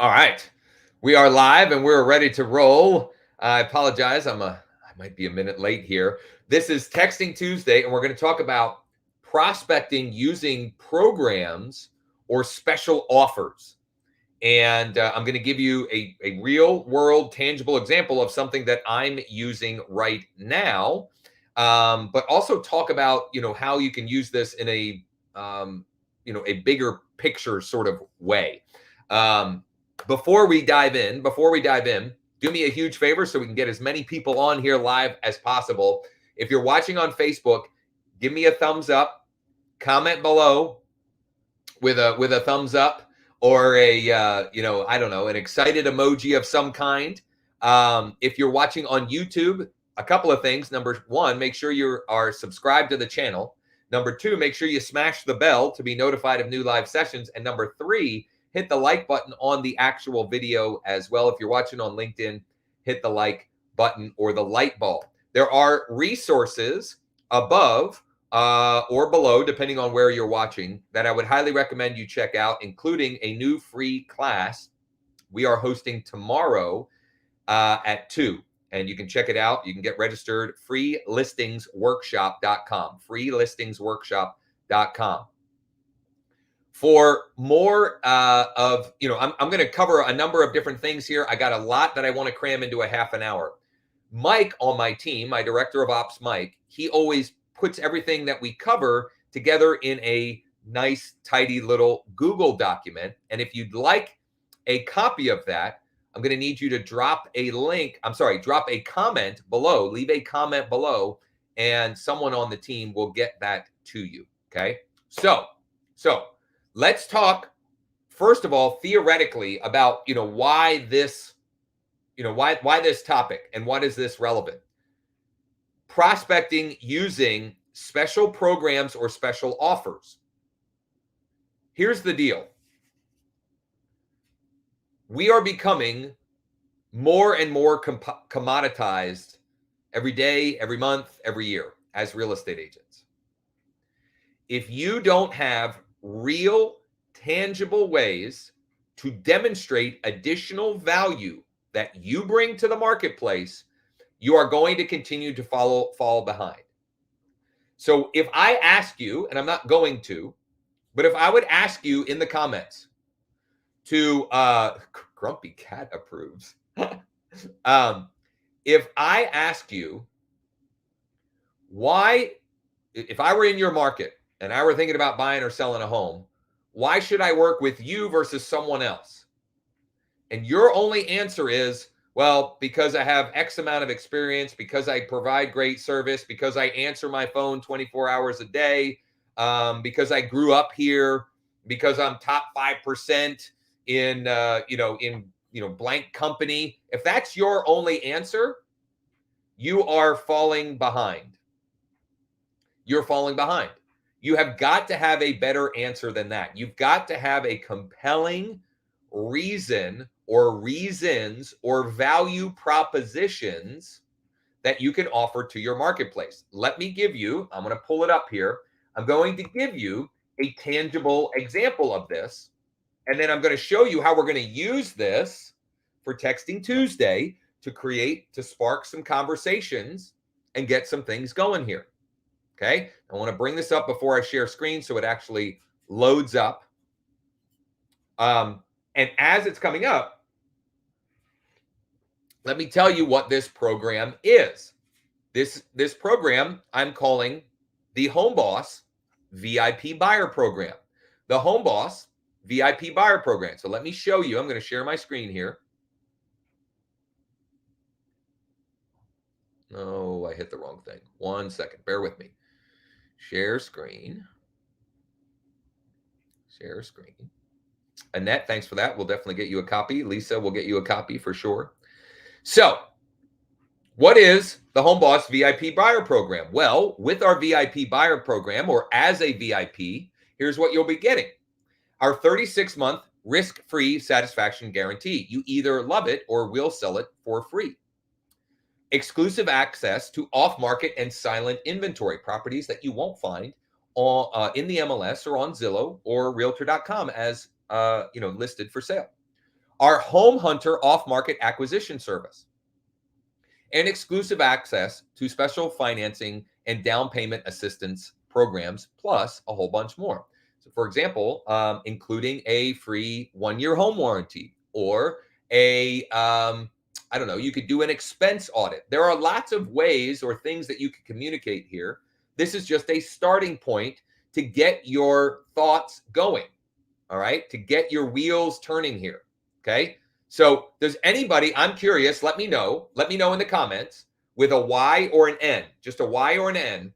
All right. We are live and we're ready to roll. I apologize. I might be a minute late here. This is Texting Tuesday, and we're going to talk about prospecting using programs or special offers. And I'm going to give you a real world tangible example of something that I'm using right now. But also talk about, how you can use this in a bigger picture sort of way. Before we dive in, do me a huge favor so we can get as many people on here live as possible. If you're watching on Facebook, give me a thumbs up, comment below with a thumbs up or I don't know, an excited emoji of some kind. If you're watching on YouTube, a couple of things. Number one, make sure you are subscribed to the channel. Number two, make sure you smash the bell to be notified of new live sessions. And number three, hit the like button on the actual video as well. If you're watching on LinkedIn, hit the like button or the light bulb. There are resources above or below, depending on where you're watching, that I would highly recommend you check out, including a new free class we are hosting tomorrow at 2. And you can check it out. You can get registered, freelistingsworkshop.com, freelistingsworkshop.com. For more I'm going to cover a number of different things here. I got a lot that I want to cram into a half an hour. Mike on my team, my director of ops, Mike, he always puts everything that we cover together in a nice, tidy little Google document. And if you'd like a copy of that, I'm going to need you to drop a comment below, leave a comment below, and someone on the team will get that to you. Okay. So let's talk, first of all, theoretically about, why this topic and what is this relevant? Prospecting using special programs or special offers. Here's the deal. We are becoming more and more commoditized every day, every month, every year as real estate agents. If you don't have real, tangible ways to demonstrate additional value that you bring to the marketplace, you are going to continue to fall behind. So if I ask you, and I'm not going to, but if I would ask you in the comments to, Grumpy Cat approves. If I ask you why, if I were in your market and I were thinking about buying or selling a home, why should I work with you versus someone else? And your only answer is, well, because I have X amount of experience, because I provide great service, because I answer my phone 24 hours a day, because I grew up here, because I'm top 5% in blank company. If that's your only answer, you are falling behind. You're falling behind. You have got to have a better answer than that. You've got to have a compelling reason or reasons or value propositions that you can offer to your marketplace. Let me give you, I'm going to pull it up here. I'm going to give you a tangible example of this. And then I'm going to show you how we're going to use this for Texting Tuesday to spark some conversations and get some things going here. Okay. I want to bring this up before I share screen so it actually loads up. And as it's coming up, let me tell you what this program is. This program I'm calling the Home Boss VIP Buyer Program. The Home Boss VIP Buyer Program. So let me show you. I'm going to share my screen here. Oh, I hit the wrong thing. 1 second. Bear with me. Share screen. Share screen. Annette, thanks for that. We'll definitely get you a copy. Lisa will get you a copy for sure. So, what is the Home Boss VIP Buyer Program? Well, with our VIP Buyer Program, or as a VIP, here's what you'll be getting. Our 36-month risk-free satisfaction guarantee. You either love it or we'll sell it for free. Exclusive access to off-market and silent inventory, properties that you won't find in the MLS or on Zillow or Realtor.com as listed for sale. our home hunter off-market acquisition service, and exclusive access to special financing and down payment assistance programs, plus a whole bunch more. So, for example, including a free 1-year home warranty, or I don't know, you could do an expense audit. There are lots of ways or things that you can communicate here. This is just a starting point to get your thoughts going, all right, to get your wheels turning here. Okay. So, does anybody, I'm curious, let me know in the comments, with a Y or an N, just a Y or an N.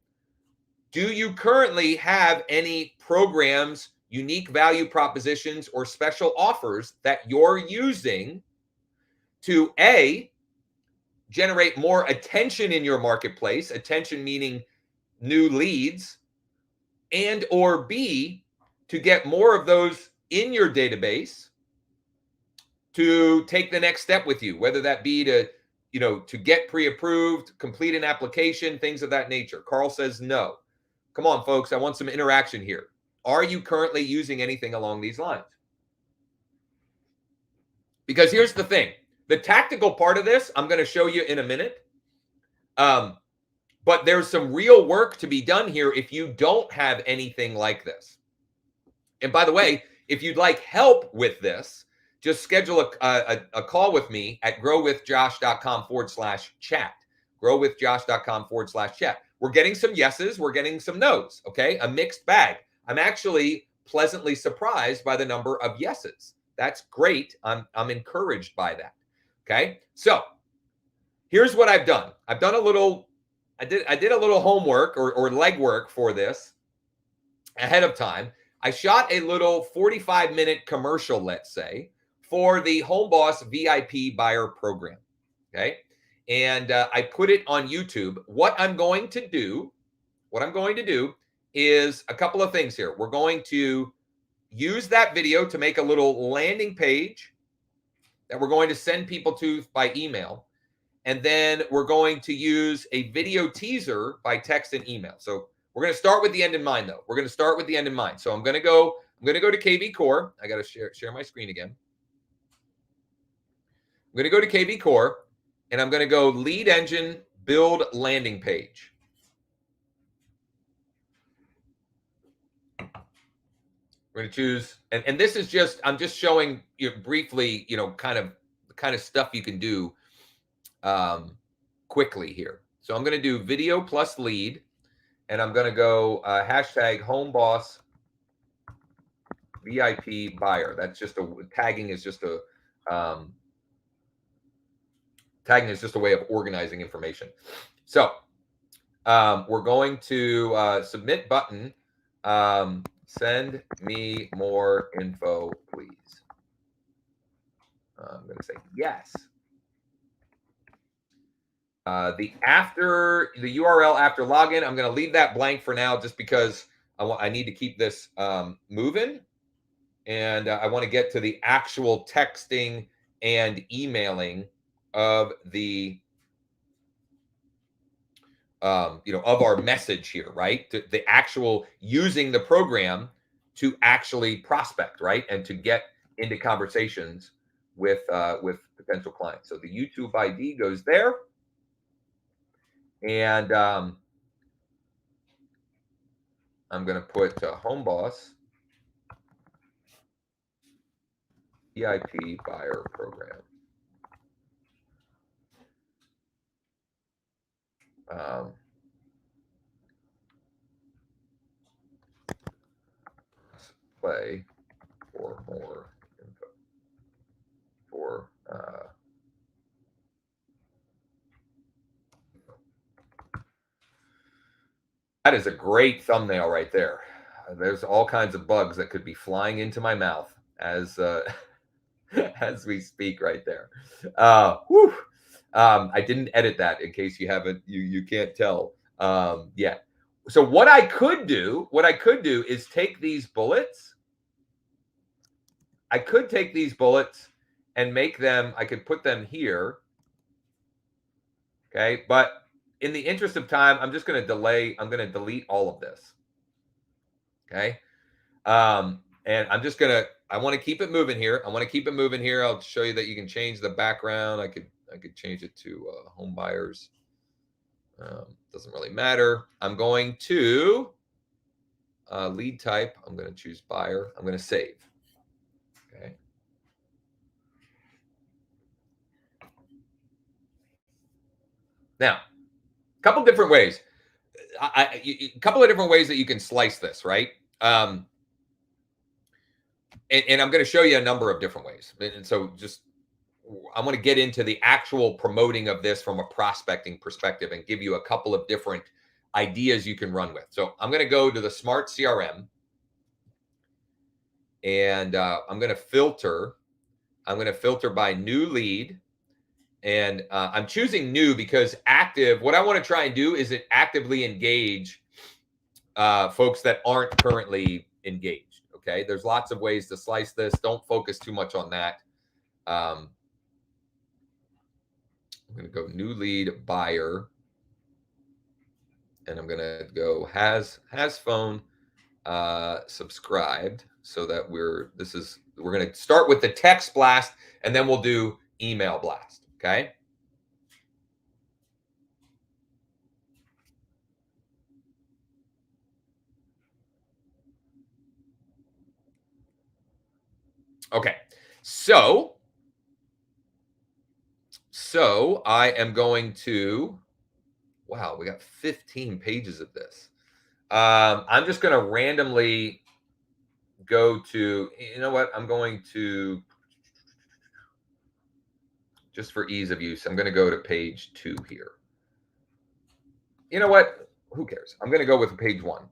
Do you currently have any programs, unique value propositions, or special offers that you're using to A, generate more attention in your marketplace, attention meaning new leads, and or B, to get more of those in your database to take the next step with you, whether that be to, to get pre-approved, complete an application, things of that nature? Carl says no. Come on, folks. I want some interaction here. Are you currently using anything along these lines? Because here's the thing. The tactical part of this, I'm going to show you in a minute. But there's some real work to be done here if you don't have anything like this. And by the way, if you'd like help with this, just schedule a call with me at growwithjosh.com/chat. Growwithjosh.com/chat. We're getting some yeses, we're getting some nos, okay? A mixed bag. I'm actually pleasantly surprised by the number of yeses. That's great. I'm encouraged by that. Okay? So, here's what I've done. I did a little homework or legwork for this ahead of time. I shot a little 45-minute commercial, let's say, for the Home Boss VIP buyer program. Okay. And I put it on YouTube. What I'm going to do is a couple of things here. We're going to use that video to make a little landing page that we're going to send people to by email. And then we're going to use a video teaser by text and email. So we're going to start with the end in mind, though. We're going to start with the end in mind. So I'm going to go to KV Core. I got to share my screen again. I'm going to go to KV Core, and I'm going to go lead engine build landing page. We're going to choose, and this is just, I'm just showing you briefly, kind of stuff you can do quickly here. So I'm going to do video plus lead, and I'm going to go hashtag home boss VIP buyer. That's just tagging is just a way of organizing information. So we're going to submit button. Send me more info, please. I'm going to say yes. The URL after login, I'm going to leave that blank for now, just because I need to keep this moving, and I want to get to the actual texting and emailing of the of our message here, right? The actual using the program to actually prospect, right, and to get into conversations with potential clients. So the YouTube ID goes there. And I'm going to put Home Boss VIP buyer program. Play for more info. That is a great thumbnail right there. There's all kinds of bugs that could be flying into my mouth as as we speak right there. I didn't edit that, in case you haven't, you can't tell yet. So what I could do is take these bullets. I could take these bullets and make them, I could put them here. Okay. But in the interest of time, I'm just going to delete all of this. Okay. And I want to keep it moving here. I'll show you that you can change the background. I could change it to home buyers. Doesn't really matter. I'm going to lead type. I'm going to choose buyer. I'm going to save. Okay. Now, a couple different ways. A couple of different ways that you can slice this, right? And I'm going to show you a number of different ways. And so I want to get into the actual promoting of this from a prospecting perspective and give you a couple of different ideas you can run with. So I'm going to go to the Smart CRM and I'm going to filter. I'm going to filter by new lead. And I'm choosing new because active, what I want to try and do is actively engage folks that aren't currently engaged. Okay. There's lots of ways to slice this. Don't focus too much on that. I'm going to go new lead buyer. And I'm going to go has phone subscribed so that we're going to start with the text blast and then we'll do email blast. Okay. Okay. So I am going to, wow, we got 15 pages of this. I'm just going to randomly go to, you know what? I'm going to, just for ease of use, I'm going to go to page 2 here. You know what? Who cares? I'm going to go with page 1.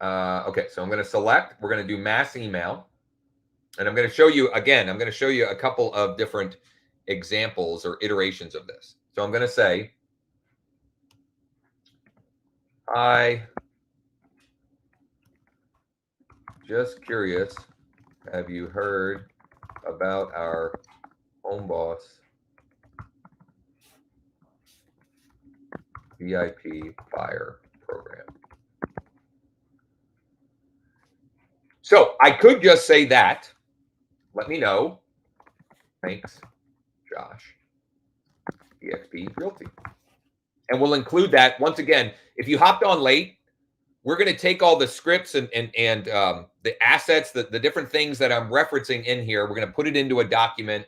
Okay, so I'm going to select, we're going to do mass email. And I'm going to show you, again, I'm going to show you a couple of different examples or iterations of this. So I'm going to say, hi, just curious, have you heard about our Home Boss VIP buyer program? So I could just say that. Let me know. Thanks, Josh. EXP Realty. And we'll include that. Once again, if you hopped on late, we're going to take all the scripts and the assets, the different things that I'm referencing in here. We're going to put it into a document.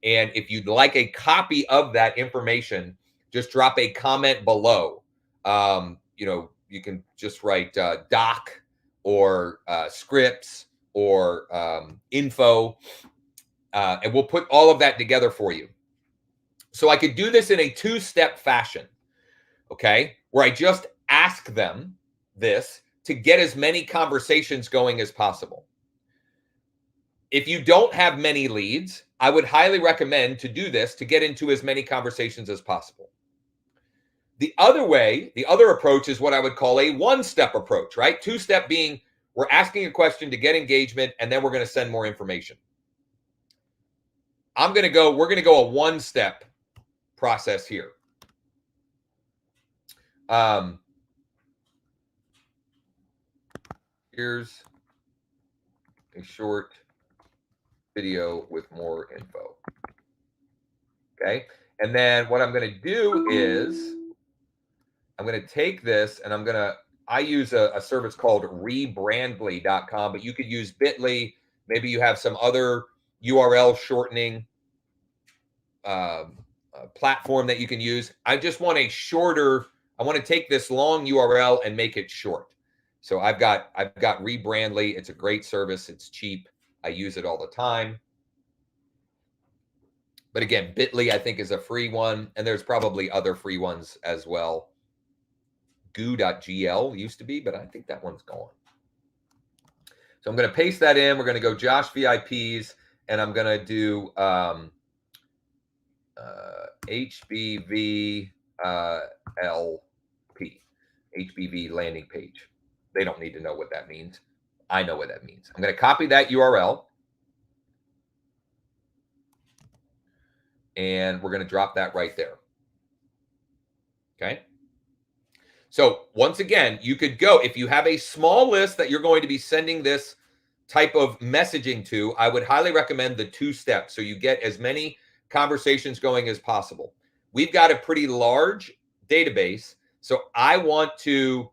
And if you'd like a copy of that information, just drop a comment below. You can just write doc or scripts or info, and we'll put all of that together for you. So I could do this in a 2-step fashion, okay, where I just ask them this to get as many conversations going as possible. If you don't have many leads, I would highly recommend to do this to get into as many conversations as possible. The other way, the other approach is what I would call a 1-step approach, right? 2-step being we're asking a question to get engagement, and then we're going to send more information. We're going to go a 1-step process here. Here's a short video with more info. Okay. And then what I'm going to do is I'm going to take this and I use a service called rebrandly.com, but you could use Bitly. Maybe you have some other URL shortening platform that you can use. I just want I want to take this long URL and make it short. So I've got Rebrandly. It's a great service. It's cheap. I use it all the time. But again, Bitly, I think, is a free one. And there's probably other free ones as well. Goo.gl used to be, but I think that one's gone. So I'm going to paste that in. We're going to go Josh VIPs, and I'm going to do HBV LP, HBV landing page. They don't need to know what that means. I know what that means. I'm going to copy that URL. And we're going to drop that right there. Okay. So once again, you could go, if you have a small list that you're going to be sending this type of messaging to, I would highly recommend the 2 steps so you get as many conversations going as possible. We've got a pretty large database, so I'm going to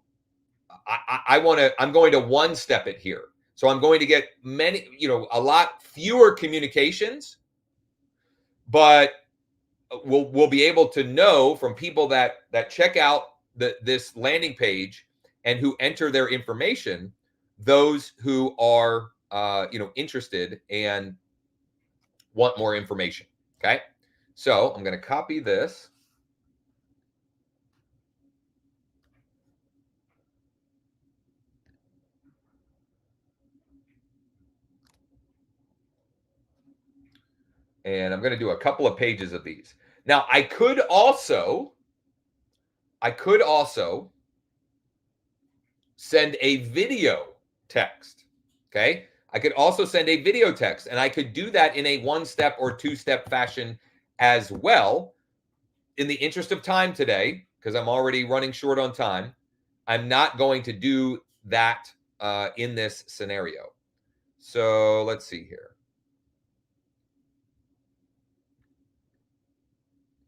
1-step it here. So I'm going to get a lot fewer communications, but we'll be able to know from people that check out this landing page and who enter their information, those who are interested and want more information. Okay, so I'm going to copy this. And I'm going to do a couple of pages of these. Now, I could also send a video text. Okay. I could also send a video text, and I could do that in a 1-step or 2-step fashion as well. In the interest of time today, because I'm already running short on time, I'm not going to do that in this scenario. So let's see here.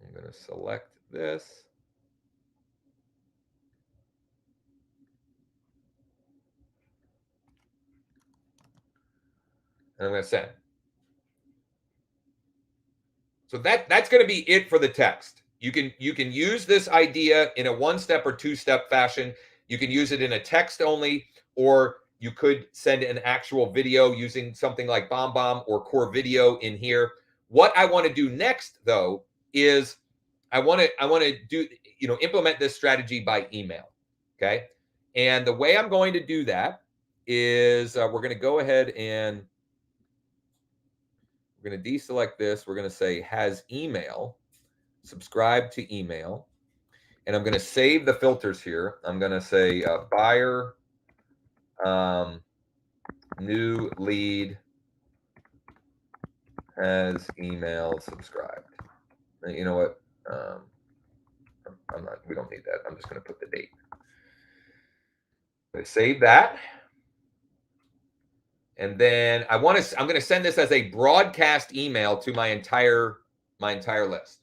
I'm going to select this. And I'm going to send. So that's going to be it for the text. You can use this idea in a 1-step or 2-step fashion. You can use it in a text only, or you could send an actual video using something like BombBomb or Core Video in here. What I want to do next, though, is I want to do implement this strategy by email. Okay, and the way I'm going to do that is we're going to go ahead and we're going to deselect this. We're going to say has email, subscribe to email. And I'm going to save the filters here. I'm going to say buyer, new lead, has email, subscribed. And you know what? We don't need that. I'm just going to put the date. I'm going to save that. And then I'm going to send this as a broadcast email to my entire list.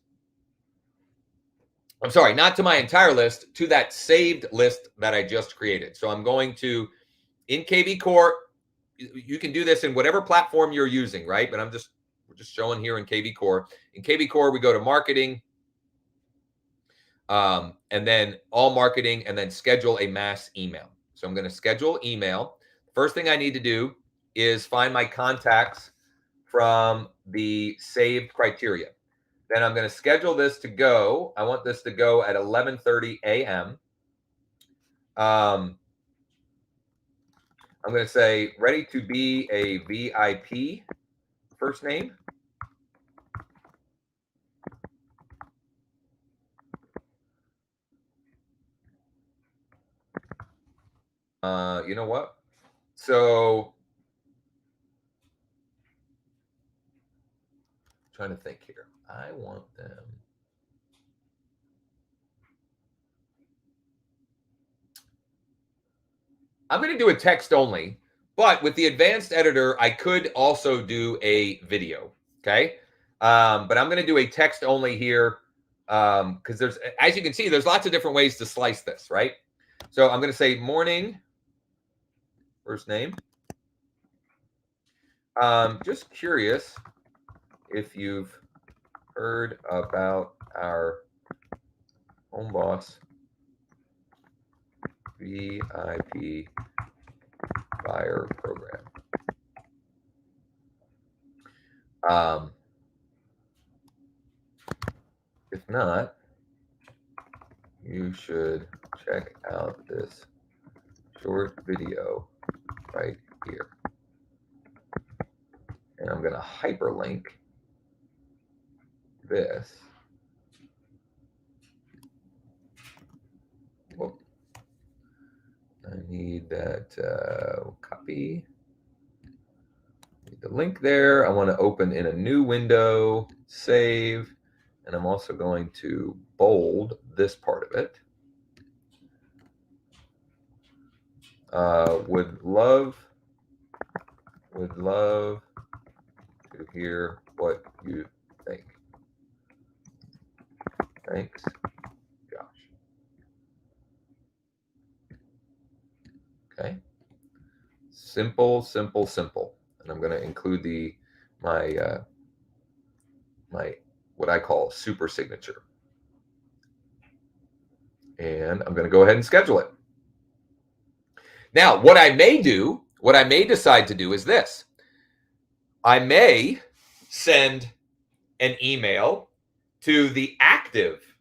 I'm sorry, not to my entire list, to that saved list that I just created. So I'm going to, in KV Core, you can do this in whatever platform you're using, right? But we're just showing here in KV Core. In KV Core, we go to marketing, and then all marketing, and then schedule a mass email. So I'm going to schedule email. First thing I need to do is find my contacts from the saved criteria. Then I'm going to schedule this to go. I want this to go at 11:30 a.m. I'm going to say ready to be a VIP, first name. You know what? So trying to think here. I want them. I'm going to do a text only, but with the advanced editor, I could also do a video. Okay. But I'm going to do a text only here because there's, as you can see, there's lots of different ways to slice this, right? So I'm going to say morning, first name. Just curious if you've heard about our Home Boss VIP buyer program. If not, you should check out this short video right here. And I'm going to hyperlink this. Whoop. I need that copy. Need the link there. I want to open in a new window, save. And I'm also going to bold this part of it. Would love to hear what you think. Thanks, Josh. Okay. Simple, simple, simple. And I'm going to include my what I call super signature. And I'm going to go ahead and schedule it. Now, what I may decide to do is this. I may send an email to the active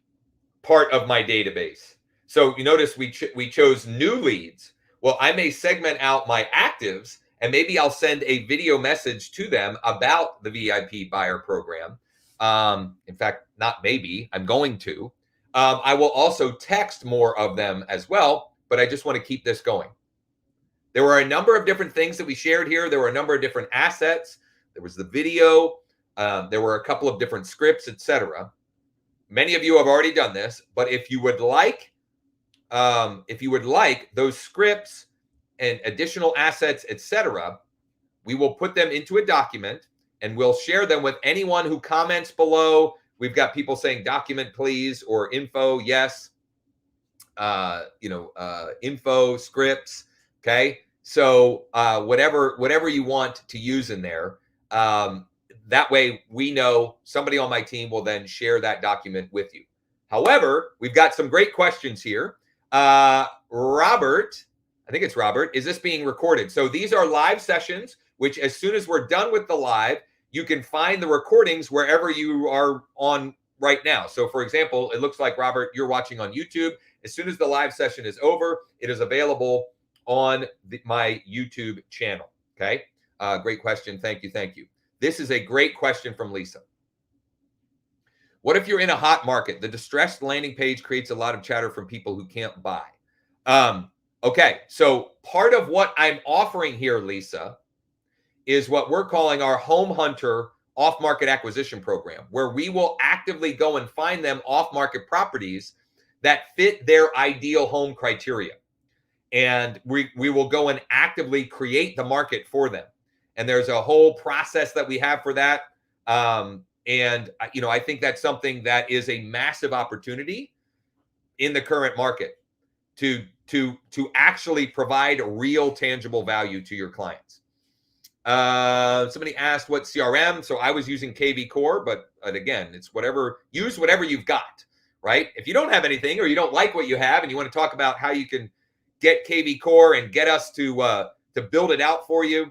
part of my database. So you notice we chose new leads. Well, I may segment out my actives, and maybe I'll send a video message to them about the VIP buyer program. In fact, not maybe, I'm going to. I will also text more of them as well, but I just want to keep this going. There were a number of different things that we shared here. There were a number of different assets. There was the video. There were a couple of different scripts, etc. Many of you have already done this, but if you would like those scripts and additional assets, etc., we will put them into a document and we'll share them with anyone who comments below. We've got people saying document please or info yes, info scripts. Okay, so whatever you want to use in there. That way we know somebody on my team will then share that document with you. However, we've got some great questions here. Robert, I think it's Robert, is this being recorded? So these are live sessions, which as soon as we're done with the live, you can find the recordings wherever you are on right now. So for example, it looks like, Robert, you're watching on YouTube. As soon as the live session is over, it is available on my YouTube channel. Okay. Great question. Thank you. Thank you. This is a great question from Lisa. What if you're in a hot market? The distressed landing page creates a lot of chatter from people who can't buy. Okay, so part of what I'm offering here, Lisa, is what we're calling our Home Hunter off-market acquisition program, where we will actively go and find them off-market properties that fit their ideal home criteria. And we will go and actively create the market for them. And there's a whole process that we have for that. And I think that's something that is a massive opportunity in the current market to actually provide real tangible value to your clients. Somebody asked what CRM. So I was using KV Core, but again, it's use whatever you've got, right? If you don't have anything or you don't like what you have and you want to talk about how you can get KV Core and get us to build it out for you,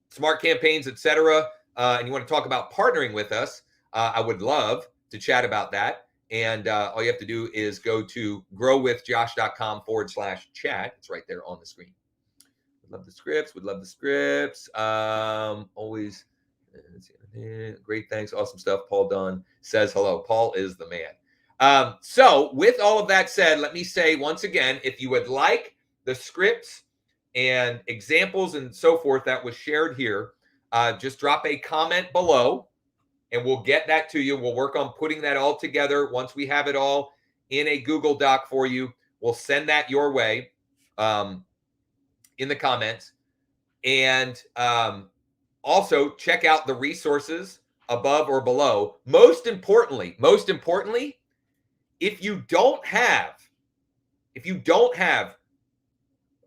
smart campaigns, etc., and you want to talk about partnering with us, I would love to chat about that. And all you have to do is go to growwithjosh.com/chat. It's right there on the screen. Would love the scripts. Always great. Thanks. Awesome stuff. Paul Dunn says hello. Paul is the man. So with all of that said, let me say once again, if you would like the scripts and examples and so forth that was shared here, just drop a comment below and we'll get that to you. We'll work on putting that all together. Once we have it all in a Google Doc for you, we'll send that your way in the comments. And also check out the resources above or below. Most importantly, if you don't have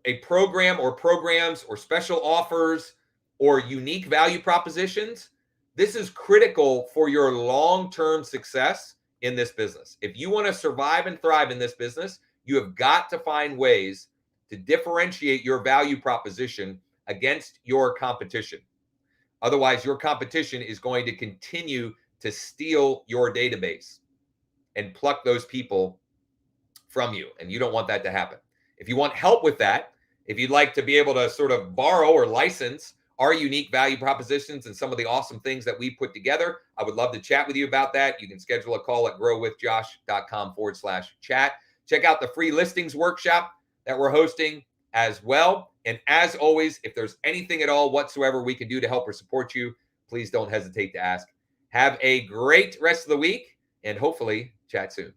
a program or programs or special offers or unique value propositions, this is critical for your long-term success in this business. If you want to survive and thrive in this business, you have got to find ways to differentiate your value proposition against your competition. Otherwise, your competition is going to continue to steal your database and pluck those people from you. And you don't want that to happen. If you want help with that, if you'd like to be able to sort of borrow or license our unique value propositions and some of the awesome things that we put together, I would love to chat with you about that. You can schedule a call at growwithjosh.com/chat. Check out the free listings workshop that we're hosting as well. And as always, if there's anything at all whatsoever we can do to help or support you, please don't hesitate to ask. Have a great rest of the week and hopefully chat soon.